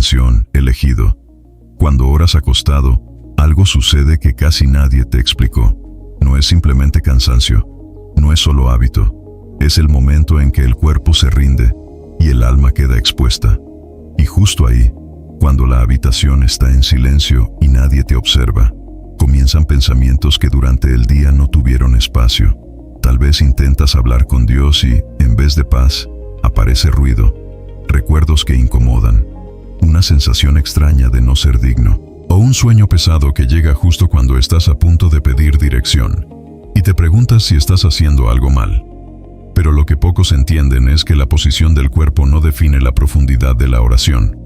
atención, elegido. Cuando oras acostado, algo sucede que casi nadie te explicó. No es simplemente cansancio, no es solo hábito, es el momento en que el cuerpo se rinde y el alma queda expuesta. Y justo ahí, cuando la habitación está en silencio y nadie te observa, comienzan pensamientos que durante el día no tuvieron espacio. Tal vez intentas hablar con Dios y, en vez de paz, aparece ruido, recuerdos que incomodan, una sensación extraña de no ser digno, o un sueño pesado que llega justo cuando estás a punto de pedir dirección, y te preguntas si estás haciendo algo mal. Pero lo que pocos entienden es que la posición del cuerpo no define la profundidad de la oración.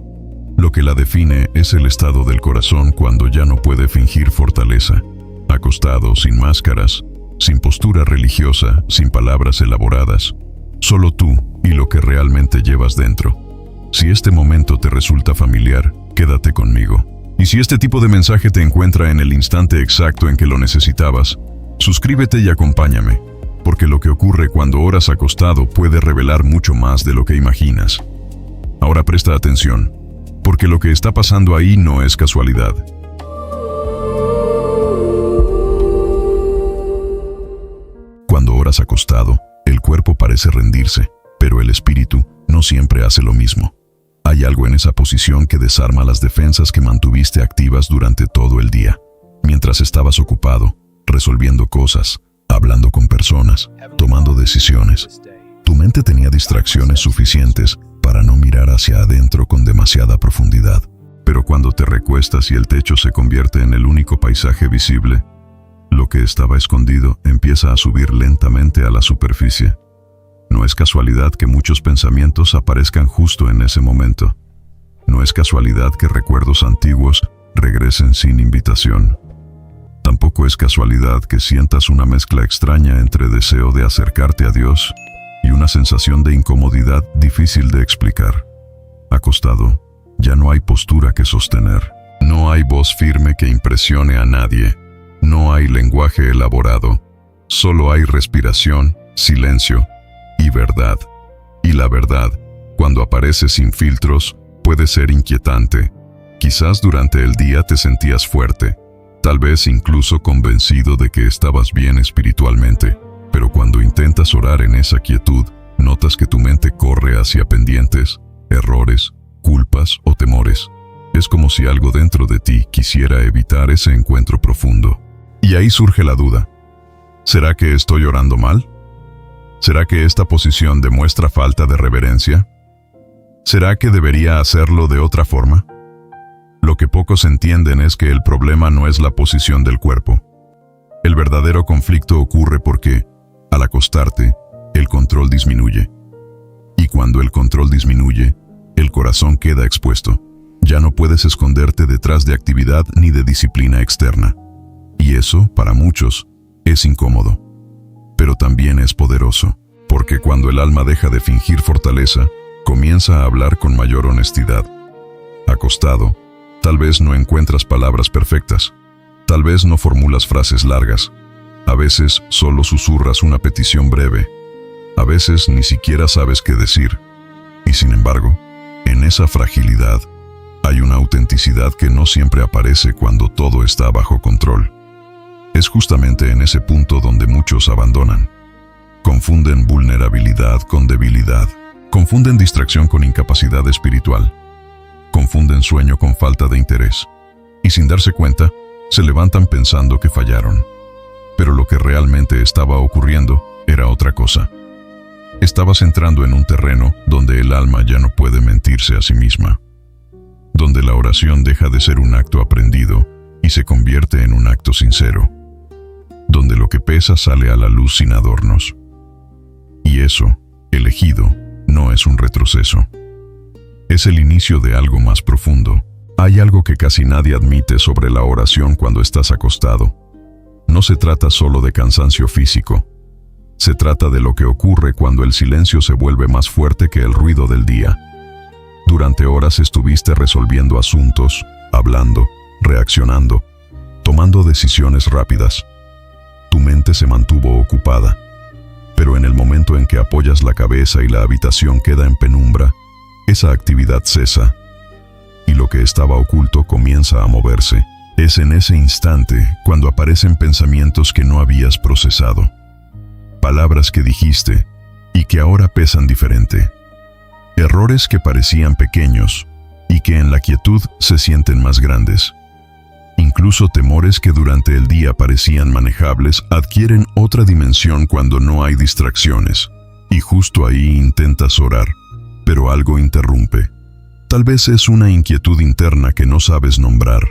Lo que la define es el estado del corazón cuando ya no puede fingir fortaleza, acostado, sin máscaras, sin postura religiosa, sin palabras elaboradas, solo tú y lo que realmente llevas dentro. Si este momento te resulta familiar, quédate conmigo. Y si este tipo de mensaje te encuentra en el instante exacto en que lo necesitabas, suscríbete y acompáñame, porque lo que ocurre cuando oras acostado puede revelar mucho más de lo que imaginas. Ahora presta atención, porque lo que está pasando ahí no es casualidad. Cuando oras acostado, el cuerpo parece rendirse, pero el espíritu no siempre hace lo mismo. Hay algo en esa posición que desarma las defensas que mantuviste activas durante todo el día, mientras estabas ocupado, resolviendo cosas, hablando con personas, tomando decisiones. Tu mente tenía distracciones suficientes para no mirar hacia adentro con demasiada profundidad. Pero cuando te recuestas y el techo se convierte en el único paisaje visible, lo que estaba escondido empieza a subir lentamente a la superficie. No es casualidad que muchos pensamientos aparezcan justo en ese momento. No es casualidad que recuerdos antiguos regresen sin invitación. Tampoco es casualidad que sientas una mezcla extraña entre deseo de acercarte a Dios y una sensación de incomodidad difícil de explicar. Acostado, ya no hay postura que sostener. No hay voz firme que impresione a nadie. No hay lenguaje elaborado. Solo hay respiración, silencio y verdad. Y la verdad, cuando aparece sin filtros, puede ser inquietante. Quizás durante el día te sentías fuerte, tal vez incluso convencido de que estabas bien espiritualmente, pero cuando intentas orar en esa quietud, notas que tu mente corre hacia pendientes, errores, culpas o temores. Es como si algo dentro de ti quisiera evitar ese encuentro profundo. Y ahí surge la duda. ¿Será que estoy orando mal? ¿Será que esta posición demuestra falta de reverencia? ¿Será que debería hacerlo de otra forma? Lo que pocos entienden es que el problema no es la posición del cuerpo. El verdadero conflicto ocurre porque, al acostarte, el control disminuye. Y cuando el control disminuye, el corazón queda expuesto. Ya no puedes esconderte detrás de actividad ni de disciplina externa. Y eso, para muchos, es incómodo. Pero también es poderoso, porque cuando el alma deja de fingir fortaleza, comienza a hablar con mayor honestidad. Acostado, tal vez no encuentras palabras perfectas, tal vez no formulas frases largas, a veces solo susurras una petición breve, a veces ni siquiera sabes qué decir. Y sin embargo, en esa fragilidad, hay una autenticidad que no siempre aparece cuando todo está bajo control. Es justamente en ese punto donde muchos abandonan. Confunden vulnerabilidad con debilidad. Confunden distracción con incapacidad espiritual. Confunden sueño con falta de interés. Y sin darse cuenta, se levantan pensando que fallaron. Pero lo que realmente estaba ocurriendo era otra cosa. Estabas entrando en un terreno donde el alma ya no puede mentirse a sí misma. Donde la oración deja de ser un acto aprendido y se convierte en un acto sincero. Donde lo que pesa sale a la luz sin adornos. Y eso, elegido, no es un retroceso. Es el inicio de algo más profundo. Hay algo que casi nadie admite sobre la oración cuando estás acostado. No se trata solo de cansancio físico. Se trata de lo que ocurre cuando el silencio se vuelve más fuerte que el ruido del día. Durante horas estuviste resolviendo asuntos, hablando, reaccionando, tomando decisiones rápidas. Tu mente se mantuvo ocupada, pero en el momento en que apoyas la cabeza y la habitación queda en penumbra, esa actividad cesa, y que estaba oculto comienza a moverse. Es en ese instante cuando aparecen pensamientos que no habías procesado. Palabras que dijiste y que ahora pesan diferente. Errores que parecían pequeños y que en la quietud se sienten más grandes. Incluso temores que durante el día parecían manejables adquieren otra dimensión cuando no hay distracciones. Y justo ahí intentas orar, pero algo interrumpe. Tal vez es una inquietud interna que no sabes nombrar.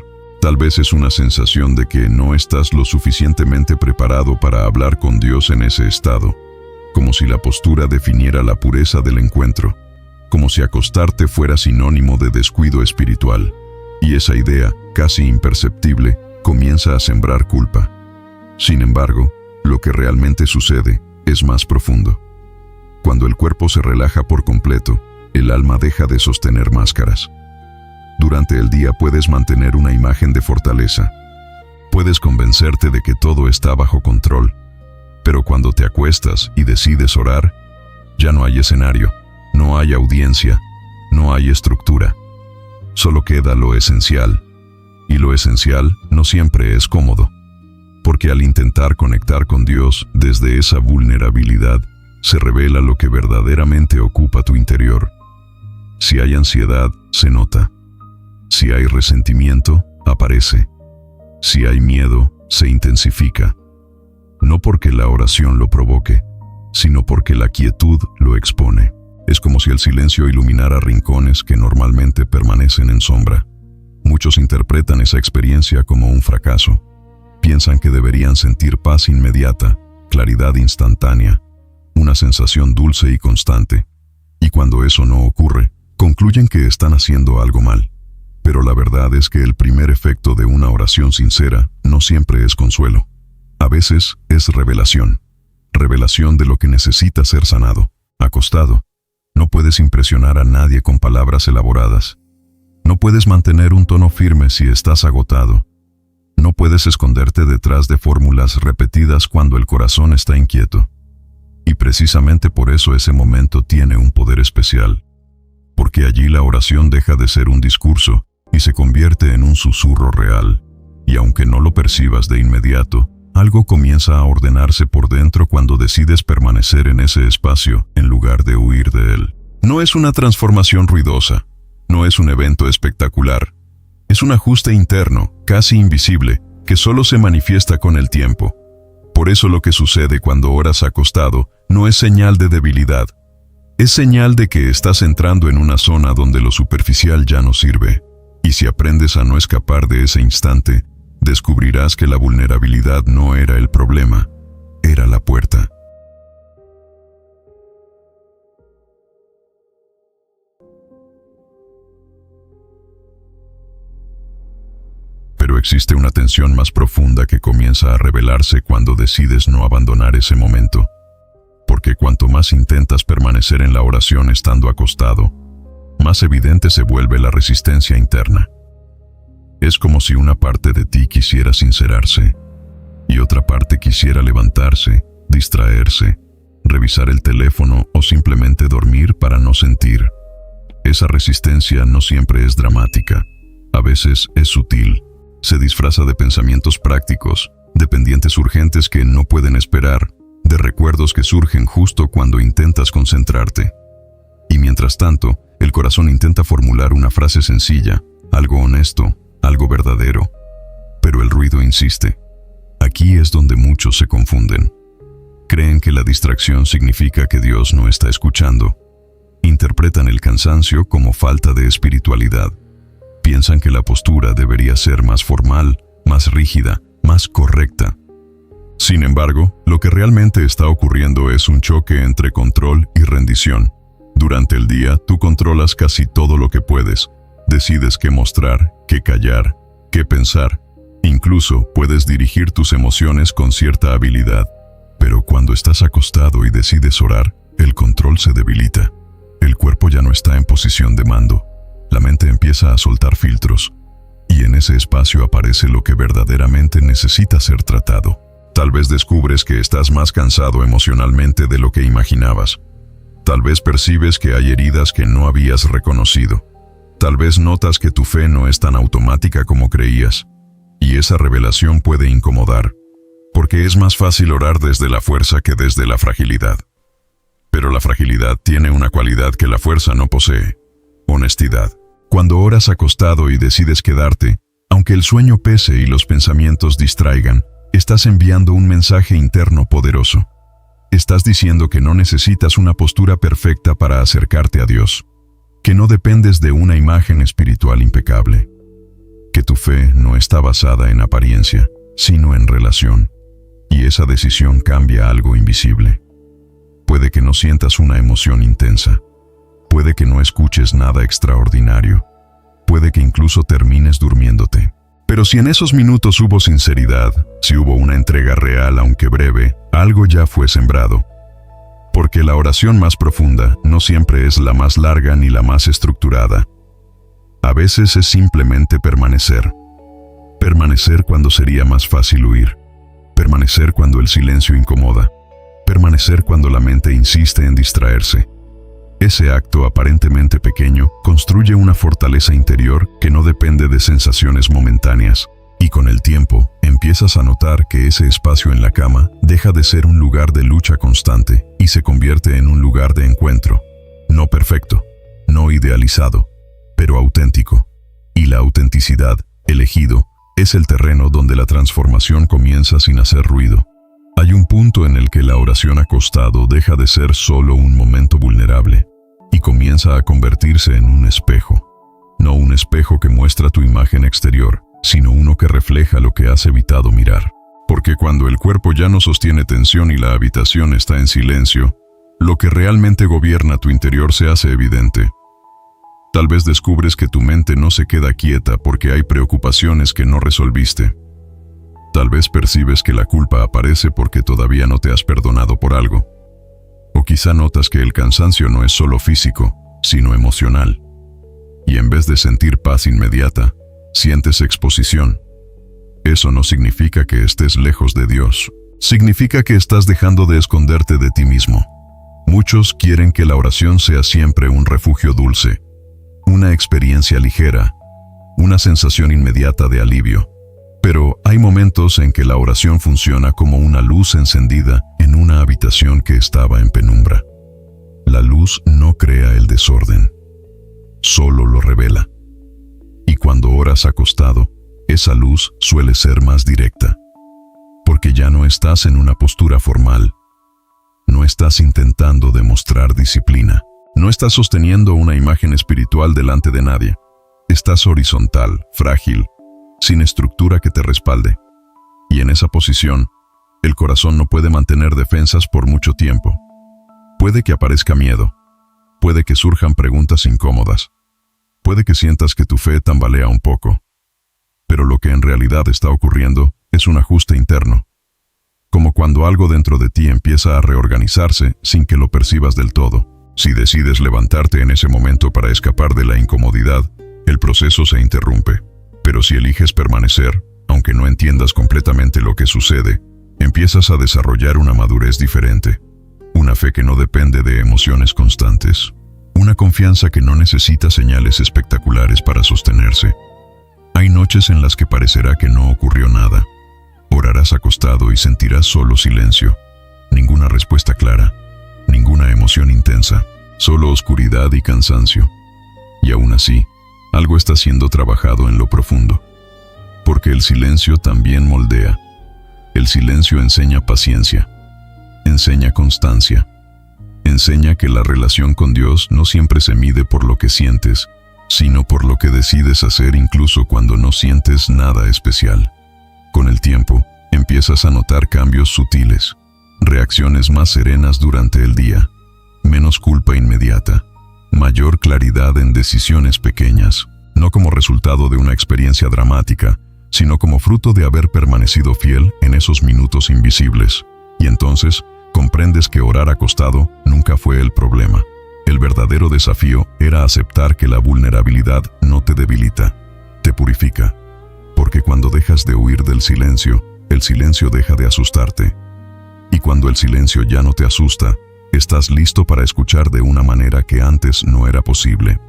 Tal vez es una sensación de que no estás lo suficientemente preparado para hablar con Dios en ese estado. Como si la postura definiera la pureza del encuentro. Como si acostarte fuera sinónimo de descuido espiritual. Y esa idea, casi imperceptible, comienza a sembrar culpa. Sin embargo, lo que realmente sucede es más profundo. Cuando el cuerpo se relaja por completo, el alma deja de sostener máscaras. Durante el día puedes mantener una imagen de fortaleza. Puedes convencerte de que todo está bajo control. Pero cuando te acuestas y decides orar, ya no hay escenario, no hay audiencia, no hay estructura. Solo queda lo esencial. Y lo esencial no siempre es cómodo. Porque al intentar conectar con Dios desde esa vulnerabilidad, se revela lo que verdaderamente ocupa tu interior. Si hay ansiedad, se nota. Si hay resentimiento, aparece. Si hay miedo, se intensifica. No porque la oración lo provoque, sino porque la quietud lo expone. Es como si el silencio iluminara rincones que normalmente permanecen en sombra. Muchos interpretan esa experiencia como un fracaso. Piensan que deberían sentir paz inmediata, claridad instantánea, una sensación dulce y constante. Y cuando eso no ocurre, concluyen que están haciendo algo mal. Pero la verdad es que el primer efecto de una oración sincera no siempre es consuelo. A veces es revelación. Revelación de lo que necesita ser sanado. Acostado, no puedes impresionar a nadie con palabras elaboradas. No puedes mantener un tono firme si estás agotado. No puedes esconderte detrás de fórmulas repetidas cuando el corazón está inquieto. Y precisamente por eso ese momento tiene un poder especial. Porque allí la oración deja de ser un discurso y se convierte en un susurro real. Y aunque no lo percibas de inmediato, algo comienza a ordenarse por dentro cuando decides permanecer en ese espacio en lugar de huir de él. No es una transformación ruidosa, no es un evento espectacular. Es un ajuste interno, casi invisible, que solo se manifiesta con el tiempo. Por eso lo que sucede cuando oras acostado no es señal de debilidad. Es señal de que estás entrando en una zona donde lo superficial ya no sirve. Y si aprendes a no escapar de ese instante, descubrirás que la vulnerabilidad no era el problema, era la puerta. Pero existe una tensión más profunda que comienza a revelarse cuando decides no abandonar ese momento. Porque cuanto más intentas permanecer en la oración estando acostado, más evidente se vuelve la resistencia interna. Es como si una parte de ti quisiera sincerarse, y otra parte quisiera levantarse, distraerse, revisar el teléfono o simplemente dormir para no sentir. Esa resistencia no siempre es dramática, a veces es sutil. Se disfraza de pensamientos prácticos, de pendientes urgentes que no pueden esperar, de recuerdos que surgen justo cuando intentas concentrarte. Y mientras tanto, el corazón intenta formular una frase sencilla, algo honesto, algo verdadero. Pero el ruido insiste. Aquí es donde muchos se confunden. Creen que la distracción significa que Dios no está escuchando. Interpretan el cansancio como falta de espiritualidad. Piensan que la postura debería ser más formal, más rígida, más correcta. Sin embargo, lo que realmente está ocurriendo es un choque entre control y rendición. Durante el día, tú controlas casi todo lo que puedes. Decides qué mostrar, qué callar, qué pensar. Incluso puedes dirigir tus emociones con cierta habilidad. Pero cuando estás acostado y decides orar, el control se debilita. El cuerpo ya no está en posición de mando. La mente empieza a soltar filtros. Y en ese espacio aparece lo que verdaderamente necesita ser tratado. Tal vez descubres que estás más cansado emocionalmente de lo que imaginabas. Tal vez percibes que hay heridas que no habías reconocido. Tal vez notas que tu fe no es tan automática como creías, y esa revelación puede incomodar, porque es más fácil orar desde la fuerza que desde la fragilidad. Pero la fragilidad tiene una cualidad que la fuerza no posee: honestidad. Cuando oras acostado y decides quedarte, aunque el sueño pese y los pensamientos distraigan, estás enviando un mensaje interno poderoso. Estás diciendo que no necesitas una postura perfecta para acercarte a Dios, que no dependes de una imagen espiritual impecable, que tu fe no está basada en apariencia, sino en relación, y esa decisión cambia algo invisible. Puede que no sientas una emoción intensa, puede que no escuches nada extraordinario, puede que incluso termines durmiéndote. Pero si en esos minutos hubo sinceridad, si hubo una entrega real aunque breve, algo ya fue sembrado. Porque la oración más profunda no siempre es la más larga ni la más estructurada. A veces es simplemente permanecer. Permanecer cuando sería más fácil huir. Permanecer cuando el silencio incomoda. Permanecer cuando la mente insiste en distraerse. Ese acto aparentemente pequeño construye una fortaleza interior que no depende de sensaciones momentáneas, y con el tiempo empiezas a notar que ese espacio en la cama deja de ser un lugar de lucha constante y se convierte en un lugar de encuentro. No perfecto, no idealizado, pero auténtico. Y la autenticidad, elegido, es el terreno donde la transformación comienza sin hacer ruido. Hay un punto en el que la oración acostado deja de ser solo un momento vulnerable y comienza a convertirse en un espejo. No un espejo que muestra tu imagen exterior, sino uno que refleja lo que has evitado mirar. Porque cuando el cuerpo ya no sostiene tensión y la habitación está en silencio, lo que realmente gobierna tu interior se hace evidente. Tal vez descubres que tu mente no se queda quieta porque hay preocupaciones que no resolviste. Tal vez percibes que la culpa aparece porque todavía no te has perdonado por algo. O quizá notas que el cansancio no es solo físico, sino emocional. Y en vez de sentir paz inmediata, sientes exposición. Eso no significa que estés lejos de Dios. Significa que estás dejando de esconderte de ti mismo. Muchos quieren que la oración sea siempre un refugio dulce, una experiencia ligera, una sensación inmediata de alivio. Pero hay momentos en que la oración funciona como una luz encendida en una habitación que estaba en penumbra. La luz no crea el desorden, solo lo revela. Y cuando oras acostado, esa luz suele ser más directa, porque ya no estás en una postura formal, no estás intentando demostrar disciplina, no estás sosteniendo una imagen espiritual delante de nadie. Estás horizontal, frágil, sin estructura que te respalde. Y en esa posición, el corazón no puede mantener defensas por mucho tiempo. Puede que aparezca miedo, puede que surjan preguntas incómodas, puede que sientas que tu fe tambalea un poco. Pero lo que en realidad está ocurriendo es un ajuste interno. Como cuando algo dentro de ti empieza a reorganizarse sin que lo percibas del todo. Si decides levantarte en ese momento para escapar de la incomodidad, el proceso se interrumpe. Pero si eliges permanecer, aunque no entiendas completamente lo que sucede, empiezas a desarrollar una madurez diferente. Una fe que no depende de emociones constantes. Una confianza que no necesita señales espectaculares para sostenerse. Hay noches en las que parecerá que no ocurrió nada. Orarás acostado y sentirás solo silencio. Ninguna respuesta clara, ninguna emoción intensa, solo oscuridad y cansancio. Y aún así, algo está siendo trabajado en lo profundo. Porque el silencio también moldea. El silencio enseña paciencia, enseña constancia, enseña que la relación con Dios no siempre se mide por lo que sientes, sino por lo que decides hacer incluso cuando no sientes nada especial. Con el tiempo, empiezas a notar cambios sutiles, reacciones más serenas durante el día, menos culpa inmediata, mayor claridad en decisiones pequeñas, no como resultado de una experiencia dramática, sino como fruto de haber permanecido fiel en esos minutos invisibles. Y entonces, comprendes que orar acostado nunca fue el problema. El verdadero desafío era aceptar que la vulnerabilidad no te debilita, te purifica. Porque cuando dejas de huir del silencio, el silencio deja de asustarte. Y cuando el silencio ya no te asusta, estás listo para escuchar de una manera que antes no era posible.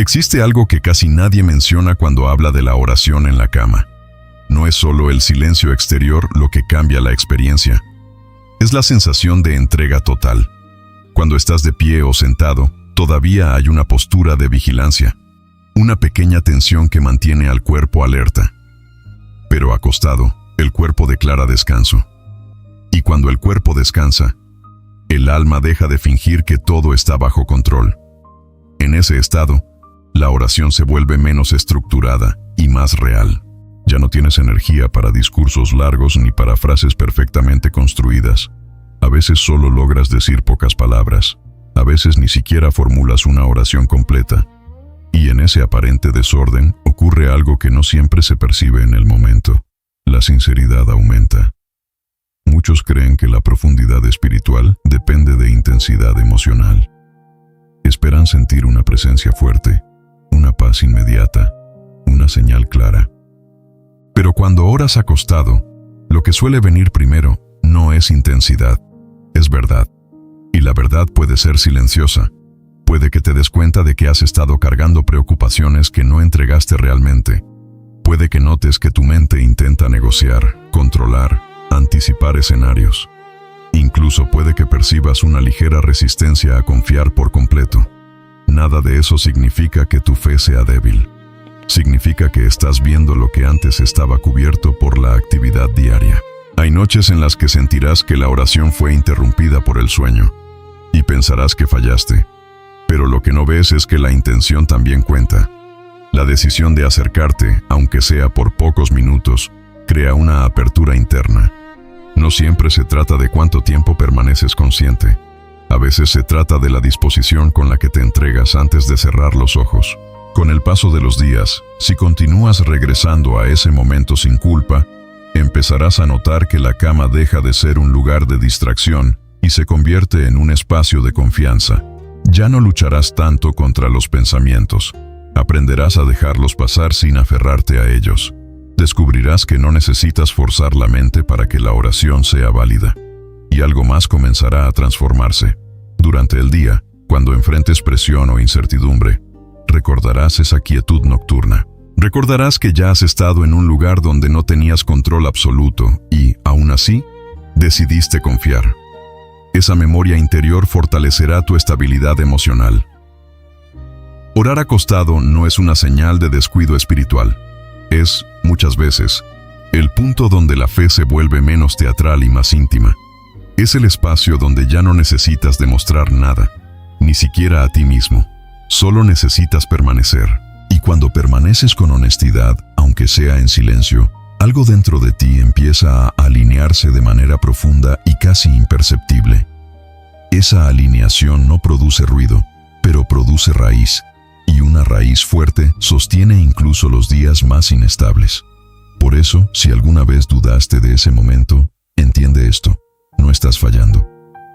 Existe algo que casi nadie menciona cuando habla de la oración en la cama. No es solo el silencio exterior lo que cambia la experiencia. Es la sensación de entrega total. Cuando estás de pie o sentado, todavía hay una postura de vigilancia, una pequeña tensión que mantiene al cuerpo alerta. Pero acostado, el cuerpo declara descanso. Y cuando el cuerpo descansa, el alma deja de fingir que todo está bajo control. En ese estado, la oración se vuelve menos estructurada y más real. Ya no tienes energía para discursos largos ni para frases perfectamente construidas. A veces solo logras decir pocas palabras. A veces ni siquiera formulas una oración completa. Y en ese aparente desorden ocurre algo que no siempre se percibe en el momento. La sinceridad aumenta. Muchos creen que la profundidad espiritual depende de intensidad emocional. Esperan sentir una presencia fuerte, una paz inmediata, una señal clara. Pero cuando oras acostado, lo que suele venir primero no es intensidad, es verdad. Y la verdad puede ser silenciosa. Puede que te des cuenta de que has estado cargando preocupaciones que no entregaste realmente. Puede que notes que tu mente intenta negociar, controlar, anticipar escenarios. Incluso puede que percibas una ligera resistencia a confiar por completo. Nada de eso significa que tu fe sea débil. Significa que estás viendo lo que antes estaba cubierto por la actividad diaria. Hay noches en las que sentirás que la oración fue interrumpida por el sueño, y pensarás que fallaste. Pero lo que no ves es que la intención también cuenta. La decisión de acercarte, aunque sea por pocos minutos, crea una apertura interna. No siempre se trata de cuánto tiempo permaneces consciente. A veces se trata de la disposición con la que te entregas antes de cerrar los ojos. Con el paso de los días, si continúas regresando a ese momento sin culpa, empezarás a notar que la cama deja de ser un lugar de distracción y se convierte en un espacio de confianza. Ya no lucharás tanto contra los pensamientos. Aprenderás a dejarlos pasar sin aferrarte a ellos. Descubrirás que no necesitas forzar la mente para que la oración sea válida. Y algo más comenzará a transformarse. Durante el día, cuando enfrentes presión o incertidumbre, recordarás esa quietud nocturna. Recordarás que ya has estado en un lugar donde no tenías control absoluto y, aún así, decidiste confiar. Esa memoria interior fortalecerá tu estabilidad emocional. Orar acostado no es una señal de descuido espiritual. Es, muchas veces, el punto donde la fe se vuelve menos teatral y más íntima. Es el espacio donde ya no necesitas demostrar nada, ni siquiera a ti mismo. Solo necesitas permanecer. Y cuando permaneces con honestidad, aunque sea en silencio, algo dentro de ti empieza a alinearse de manera profunda y casi imperceptible. Esa alineación no produce ruido, pero produce raíz. Y una raíz fuerte sostiene incluso los días más inestables. Por eso, si alguna vez dudaste de ese momento, entiende esto. No estás fallando.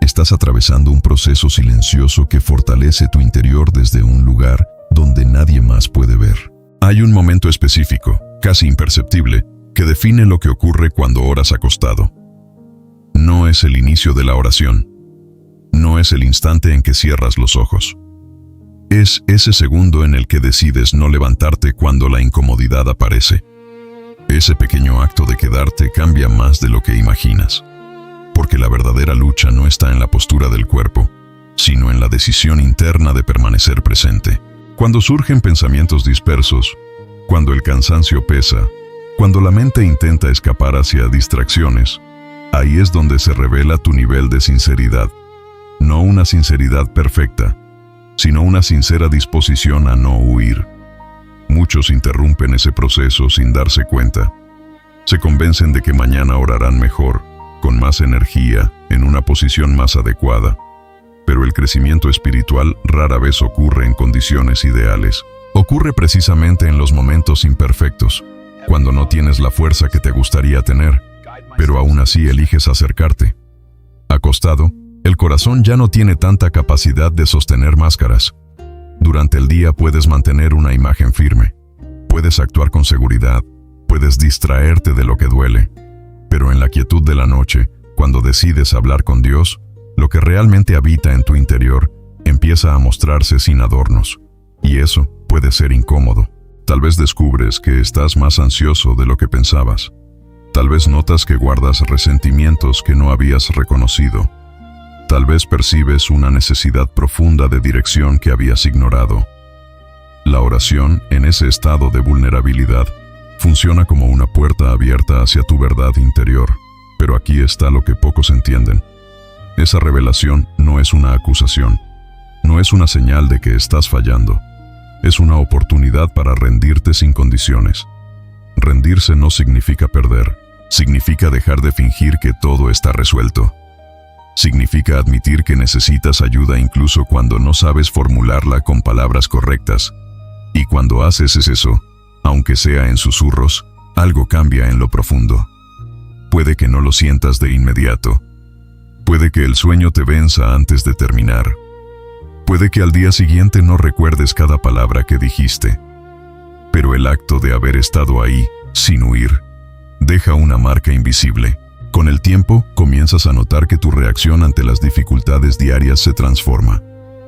Estás atravesando un proceso silencioso que fortalece tu interior desde un lugar donde nadie más puede ver. Hay un momento específico, casi imperceptible, que define lo que ocurre cuando oras acostado. No es el inicio de la oración. No es el instante en que cierras los ojos. Es ese segundo en el que decides no levantarte cuando la incomodidad aparece. Ese pequeño acto de quedarte cambia más de lo que imaginas. Porque la verdadera lucha no está en la postura del cuerpo, sino en la decisión interna de permanecer presente. Cuando surgen pensamientos dispersos, cuando el cansancio pesa, cuando la mente intenta escapar hacia distracciones, ahí es donde se revela tu nivel de sinceridad. No una sinceridad perfecta, sino una sincera disposición a no huir. Muchos interrumpen ese proceso sin darse cuenta. Se convencen de que mañana orarán mejor, con más energía, en una posición más adecuada. Pero el crecimiento espiritual rara vez ocurre en condiciones ideales. Ocurre precisamente en los momentos imperfectos, cuando no tienes la fuerza que te gustaría tener, pero aún así eliges acercarte. Acostado, el corazón ya no tiene tanta capacidad de sostener máscaras. Durante el día puedes mantener una imagen firme, puedes actuar con seguridad, puedes distraerte de lo que duele. Pero en la quietud de la noche, cuando decides hablar con Dios, lo que realmente habita en tu interior empieza a mostrarse sin adornos. Y eso puede ser incómodo. Tal vez descubres que estás más ansioso de lo que pensabas. Tal vez notas que guardas resentimientos que no habías reconocido. Tal vez percibes una necesidad profunda de dirección que habías ignorado. La oración, en ese estado de vulnerabilidad, funciona como una puerta abierta hacia tu verdad interior. Pero aquí está lo que pocos entienden. Esa revelación no es una acusación. No es una señal de que estás fallando. Es una oportunidad para rendirte sin condiciones. Rendirse no significa perder. Significa dejar de fingir que todo está resuelto. Significa admitir que necesitas ayuda incluso cuando no sabes formularla con palabras correctas. Y cuando haces eso, aunque sea en susurros, algo cambia en lo profundo. Puede que no lo sientas de inmediato. Puede que el sueño te venza antes de terminar. Puede que al día siguiente no recuerdes cada palabra que dijiste. Pero el acto de haber estado ahí, sin huir, deja una marca invisible. Con el tiempo, comienzas a notar que tu reacción ante las dificultades diarias se transforma.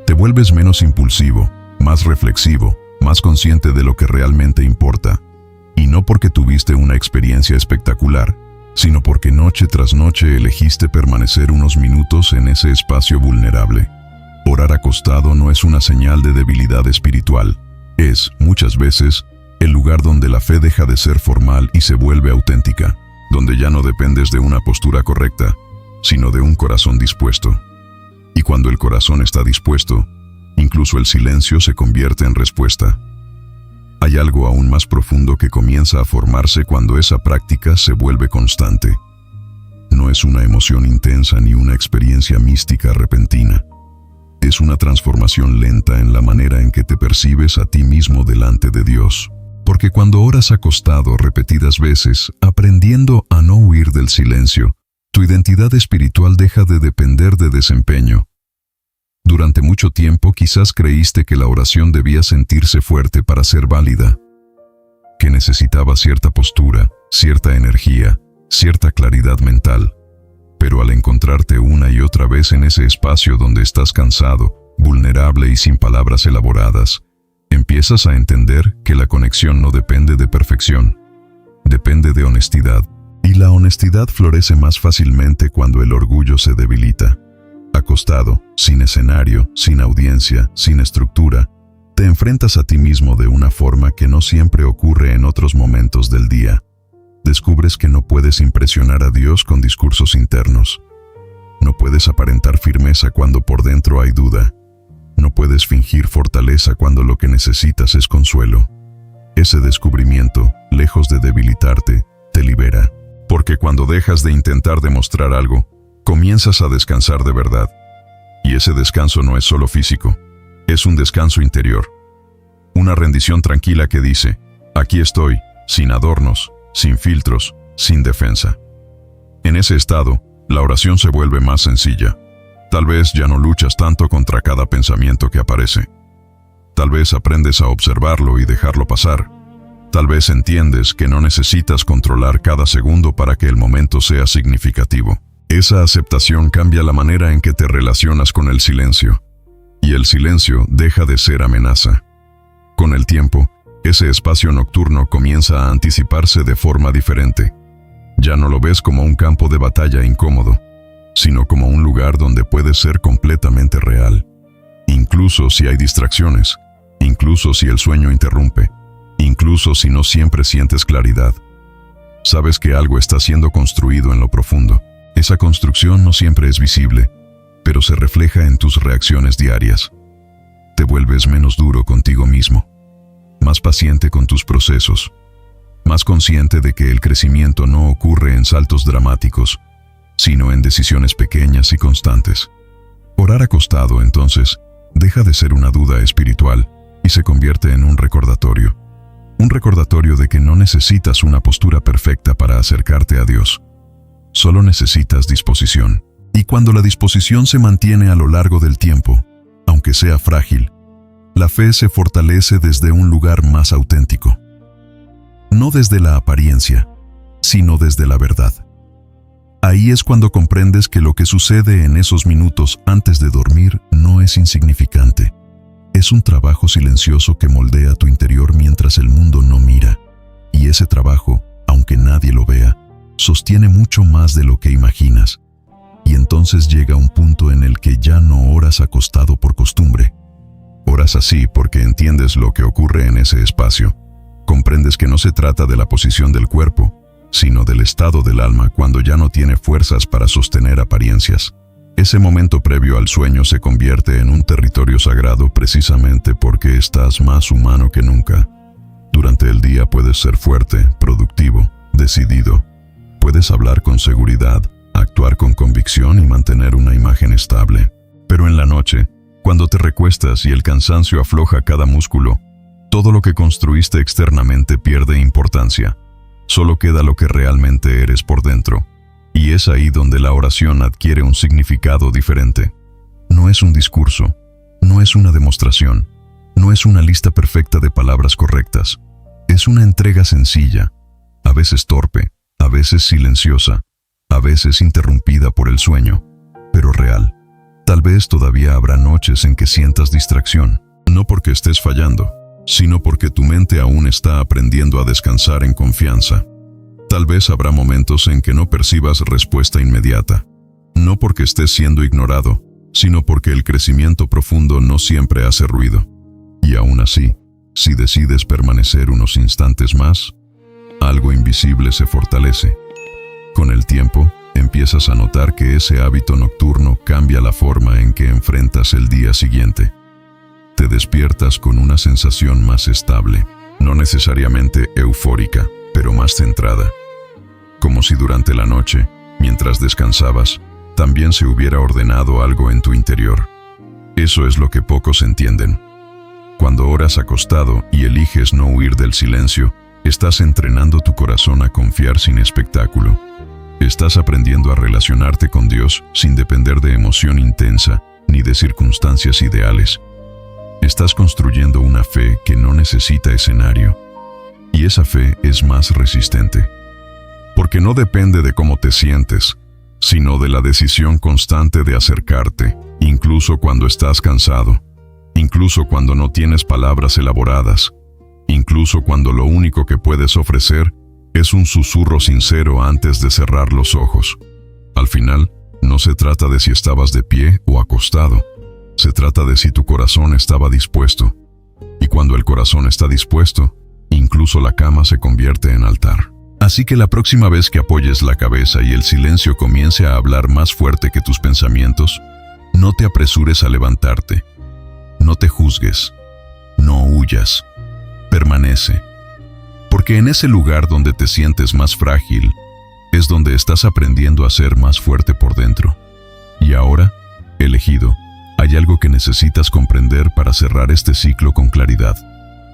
Te vuelves menos impulsivo, más reflexivo, más consciente de lo que realmente importa. Y no porque tuviste una experiencia espectacular, sino porque noche tras noche elegiste permanecer unos minutos en ese espacio vulnerable. Orar acostado no es una señal de debilidad espiritual. Es, muchas veces, el lugar donde la fe deja de ser formal y se vuelve auténtica, donde ya no dependes de una postura correcta, sino de un corazón dispuesto. Y cuando el corazón está dispuesto, incluso el silencio se convierte en respuesta. Hay algo aún más profundo que comienza a formarse cuando esa práctica se vuelve constante. No es una emoción intensa ni una experiencia mística repentina. Es una transformación lenta en la manera en que te percibes a ti mismo delante de Dios. Porque cuando oras acostado repetidas veces, aprendiendo a no huir del silencio, tu identidad espiritual deja de depender de desempeño. Durante mucho tiempo quizás creíste que la oración debía sentirse fuerte para ser válida, que necesitaba cierta postura, cierta energía, cierta claridad mental. Pero al encontrarte una y otra vez en ese espacio donde estás cansado, vulnerable y sin palabras elaboradas, empiezas a entender que la conexión no depende de perfección, depende de honestidad. Y la honestidad florece más fácilmente cuando el orgullo se debilita. Acostado, sin escenario, sin audiencia, sin estructura, te enfrentas a ti mismo de una forma que no siempre ocurre en otros momentos del día. Descubres que no puedes impresionar a Dios con discursos internos. No puedes aparentar firmeza cuando por dentro hay duda. No puedes fingir fortaleza cuando lo que necesitas es consuelo. Ese descubrimiento, lejos de debilitarte, te libera. Porque cuando dejas de intentar demostrar algo, comienzas a descansar de verdad. Y ese descanso no es solo físico, es un descanso interior. Una rendición tranquila que dice, aquí estoy, sin adornos, sin filtros, sin defensa. En ese estado, la oración se vuelve más sencilla. Tal vez ya no luchas tanto contra cada pensamiento que aparece. Tal vez aprendes a observarlo y dejarlo pasar. Tal vez entiendes que no necesitas controlar cada segundo para que el momento sea significativo. Esa aceptación cambia la manera en que te relacionas con el silencio. Y el silencio deja de ser amenaza. Con el tiempo, ese espacio nocturno comienza a anticiparse de forma diferente. Ya no lo ves como un campo de batalla incómodo, sino como un lugar donde puedes ser completamente real. Incluso si hay distracciones, incluso si el sueño interrumpe, incluso si no siempre sientes claridad. Sabes que algo está siendo construido en lo profundo. Esa construcción no siempre es visible, pero se refleja en tus reacciones diarias. Te vuelves menos duro contigo mismo, más paciente con tus procesos, más consciente de que el crecimiento no ocurre en saltos dramáticos, sino en decisiones pequeñas y constantes. Orar acostado, entonces, deja de ser una duda espiritual y se convierte en un recordatorio. Un recordatorio de que no necesitas una postura perfecta para acercarte a Dios. Solo necesitas disposición. Y cuando la disposición se mantiene a lo largo del tiempo, aunque sea frágil, la fe se fortalece desde un lugar más auténtico. No desde la apariencia, sino desde la verdad. Ahí es cuando comprendes que lo que sucede en esos minutos antes de dormir no es insignificante. Es un trabajo silencioso que moldea tu interior mientras el mundo no mira. Y ese trabajo, aunque nadie lo vea, sostiene mucho más de lo que imaginas. Y entonces llega un punto en el que ya no oras acostado por costumbre. Oras así porque entiendes lo que ocurre en ese espacio. Comprendes que no se trata de la posición del cuerpo, sino del estado del alma cuando ya no tiene fuerzas para sostener apariencias. Ese momento previo al sueño se convierte en un territorio sagrado precisamente porque estás más humano que nunca. Durante el día puedes ser fuerte, productivo, decidido. Puedes hablar con seguridad, actuar con convicción y mantener una imagen estable. Pero en la noche, cuando te recuestas y el cansancio afloja cada músculo, todo lo que construiste externamente pierde importancia. Solo queda lo que realmente eres por dentro. Y es ahí donde la oración adquiere un significado diferente. No es un discurso, no es una demostración, no es una lista perfecta de palabras correctas. Es una entrega sencilla, a veces torpe, a veces silenciosa, a veces interrumpida por el sueño, pero real. Tal vez todavía habrá noches en que sientas distracción, no porque estés fallando, sino porque tu mente aún está aprendiendo a descansar en confianza. Tal vez habrá momentos en que no percibas respuesta inmediata, no porque estés siendo ignorado, sino porque el crecimiento profundo no siempre hace ruido. Y aún así, si decides permanecer unos instantes más, algo invisible se fortalece. Con el tiempo, empiezas a notar que ese hábito nocturno cambia la forma en que enfrentas el día siguiente. Te despiertas con una sensación más estable, no necesariamente eufórica, pero más centrada. Como si durante la noche, mientras descansabas, también se hubiera ordenado algo en tu interior. Eso es lo que pocos entienden. Cuando oras acostado y eliges no huir del silencio, estás entrenando tu corazón a confiar sin espectáculo. Estás aprendiendo a relacionarte con Dios sin depender de emoción intensa ni de circunstancias ideales. Estás construyendo una fe que no necesita escenario. Y esa fe es más resistente. Porque no depende de cómo te sientes, sino de la decisión constante de acercarte, incluso cuando estás cansado, incluso cuando no tienes palabras elaboradas, incluso cuando lo único que puedes ofrecer es un susurro sincero antes de cerrar los ojos. Al final, no se trata de si estabas de pie o acostado, se trata de si tu corazón estaba dispuesto. Y cuando el corazón está dispuesto, incluso la cama se convierte en altar. Así que la próxima vez que apoyes la cabeza y el silencio comience a hablar más fuerte que tus pensamientos, no te apresures a levantarte. No te juzgues. No huyas. Permanece. Porque en ese lugar donde te sientes más frágil, es donde estás aprendiendo a ser más fuerte por dentro. Y ahora, elegido, hay algo que necesitas comprender para cerrar este ciclo con claridad.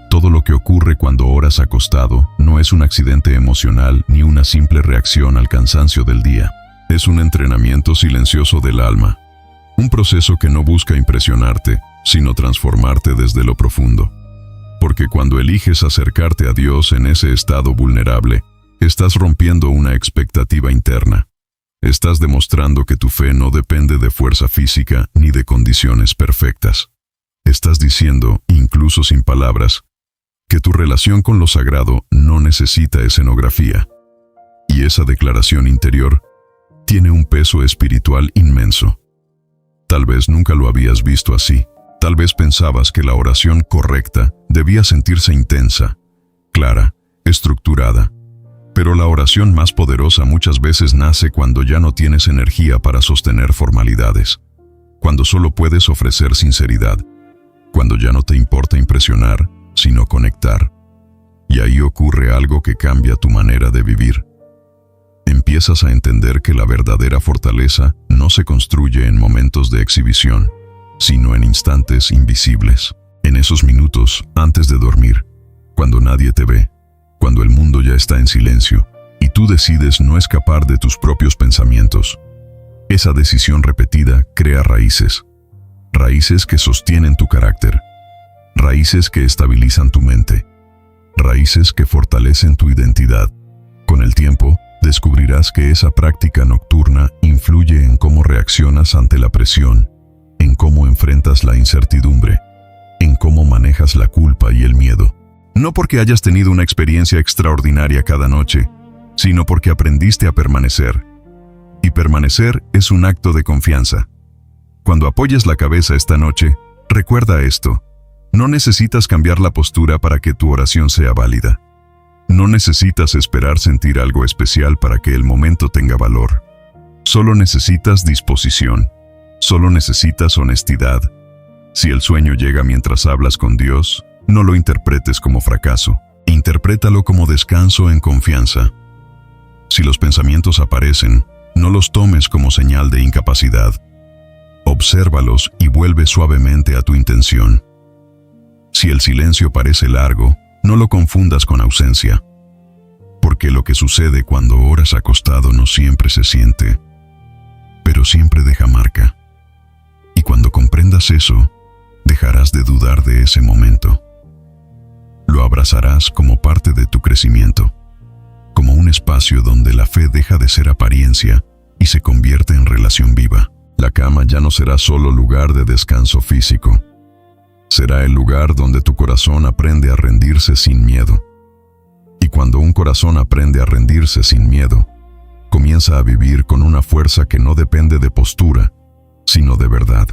Todo lo que ocurre cuando oras acostado no es un accidente emocional ni una simple reacción al cansancio del día. Es un entrenamiento silencioso del alma. Un proceso que no busca impresionarte, sino transformarte desde lo profundo. Porque cuando eliges acercarte a Dios en ese estado vulnerable, estás rompiendo una expectativa interna. Estás demostrando que tu fe no depende de fuerza física ni de condiciones perfectas. Estás diciendo, incluso sin palabras, que tu relación con lo sagrado no necesita escenografía. Y esa declaración interior tiene un peso espiritual inmenso. Tal vez nunca lo habías visto así. Tal vez pensabas que la oración correcta debía sentirse intensa, clara, estructurada. Pero la oración más poderosa muchas veces nace cuando ya no tienes energía para sostener formalidades, cuando solo puedes ofrecer sinceridad, cuando ya no te importa impresionar, sino conectar. Y ahí ocurre algo que cambia tu manera de vivir. Empiezas a entender que la verdadera fortaleza no se construye en momentos de exhibición, sino en instantes invisibles. En esos minutos antes de dormir, cuando nadie te ve, cuando el mundo ya está en silencio, y tú decides no escapar de tus propios pensamientos. Esa decisión repetida crea raíces. Raíces que sostienen tu carácter. Raíces que estabilizan tu mente. Raíces que fortalecen tu identidad. Con el tiempo, descubrirás que esa práctica nocturna influye en cómo reaccionas ante la presión, en cómo enfrentas la incertidumbre, en cómo manejas la culpa y el miedo. No porque hayas tenido una experiencia extraordinaria cada noche, sino porque aprendiste a permanecer. Y permanecer es un acto de confianza. Cuando apoyes la cabeza esta noche, recuerda esto. No necesitas cambiar la postura para que tu oración sea válida. No necesitas esperar sentir algo especial para que el momento tenga valor. Solo necesitas disposición. Solo necesitas honestidad. Si el sueño llega mientras hablas con Dios, no lo interpretes como fracaso. Interprétalo como descanso en confianza. Si los pensamientos aparecen, no los tomes como señal de incapacidad. Obsérvalos y vuelve suavemente a tu intención. Si el silencio parece largo, no lo confundas con ausencia. Porque lo que sucede cuando oras acostado no siempre se siente, pero siempre deja marca. Y cuando comprendas eso, dejarás de dudar de ese momento. Lo abrazarás como parte de tu crecimiento, como un espacio donde la fe deja de ser apariencia y se convierte en relación viva. La cama ya no será solo lugar de descanso físico. Será el lugar donde tu corazón aprende a rendirse sin miedo. Y cuando un corazón aprende a rendirse sin miedo, comienza a vivir con una fuerza que no depende de postura, sino de verdad.